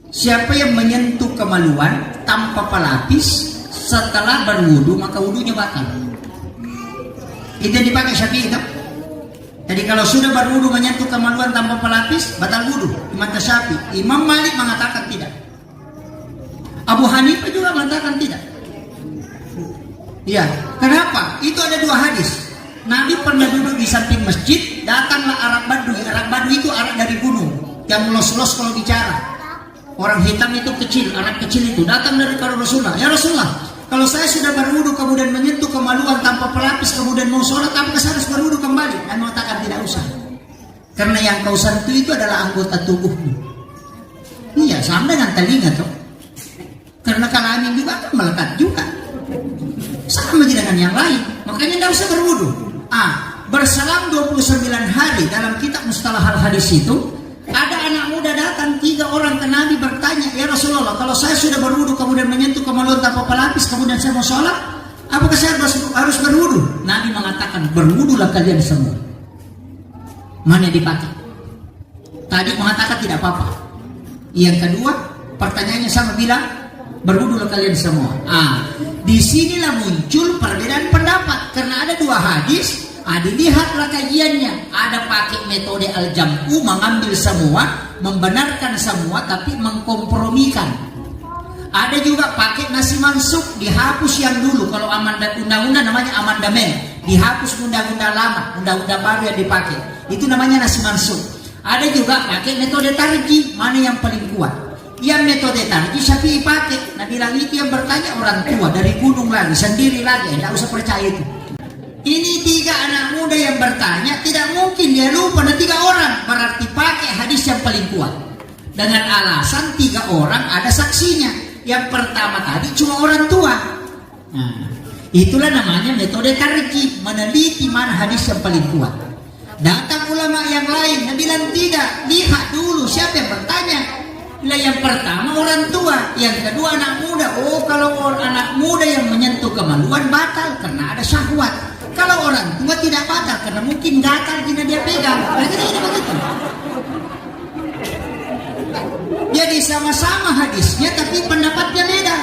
siapa yang menyentuh kemaluan tanpa pelapis setelah berwudu maka wudunya batal. Itu yang dipakai Syafi'i itu. Jadi kalau sudah berwudu menyentuh kemaluan tanpa pelapis batal wudu. Imam Syafi'i. Imam Malik mengatakan tidak. Abu Hanifah juga mengatakan tidak. Ya, kenapa? Itu ada dua hadis. Nabi pernah duduk di samping masjid, datanglah Arab Badui. Arab Badui itu Arab dari gunung, yang los-los kalau bicara. Orang hitam itu kecil, Arab kecil itu datang dari Rasulullah. Ya Rasulullah, kalau saya sudah berwudu kemudian menyentuh kemaluan tanpa pelapis kemudian mau sholat, apakah saya harus berwudu kembali? Dan mengatakan tidak usah. Karena yang kau sentuh itu adalah anggota tubuhmu. Iya, sama dengan telinga tuh. Karena kelamin juga kan melekat juga. Sama dengan yang lain. Makanya tidak usah berwudu. Berselang 29 hari dalam kitab Mustalah al-Hadis itu, ada anak muda datang, 3 orang ke Nabi bertanya, ya Rasulullah, kalau saya sudah berwudu kemudian menyentuh kemaluan tanpa pelapis kemudian saya mau sholat, apakah saya harus berwudu? Nabi mengatakan, berwudulah kalian semua. Mana yang dipakai? Tadi mengatakan tidak apa-apa. Yang kedua, pertanyaannya sama bilang, berwudulah kalian semua. Disinilah muncul perbedaan pendapat karena ada 2 hadis. Dilihatlah kajiannya, ada pakai metode al-jam'u, mengambil semua, membenarkan semua tapi mengkompromikan. Ada juga pakai nasi mansuk, dihapus yang dulu. Kalau undang-undang namanya amandamen, dihapus undang-undang lama, undang-undang baru yang dipakai. Itu namanya nasi mansuk. Ada juga pakai metode tarjih, mana yang paling kuat. Yang metode tarjih Syafi'i pakai. Nah bilang itu yang bertanya orang tua dari gunung lagi, sendiri lagi, tidak usah percaya itu. Ini 3 anak muda yang bertanya, tidak mungkin dia lupa ada 3 orang, berarti pakai hadis yang paling kuat. Dengan alasan 3 orang ada saksinya. Yang pertama tadi cuma orang tua. Itulah namanya metode tarjih, meneliti mana hadis yang paling kuat. Datang ulama yang lain, dia bilang tidak, lihat dulu siapa yang bertanya. Yang pertama orang tua, yang kedua anak muda. Kalau anak muda yang menyentuh kemaluan batal karena ada syahwat. Kalau orang tua tidak batal karena mungkin gatal jika dia pegang. Ini begitu. Jadi sama-sama hadisnya tapi pendapatnya beda.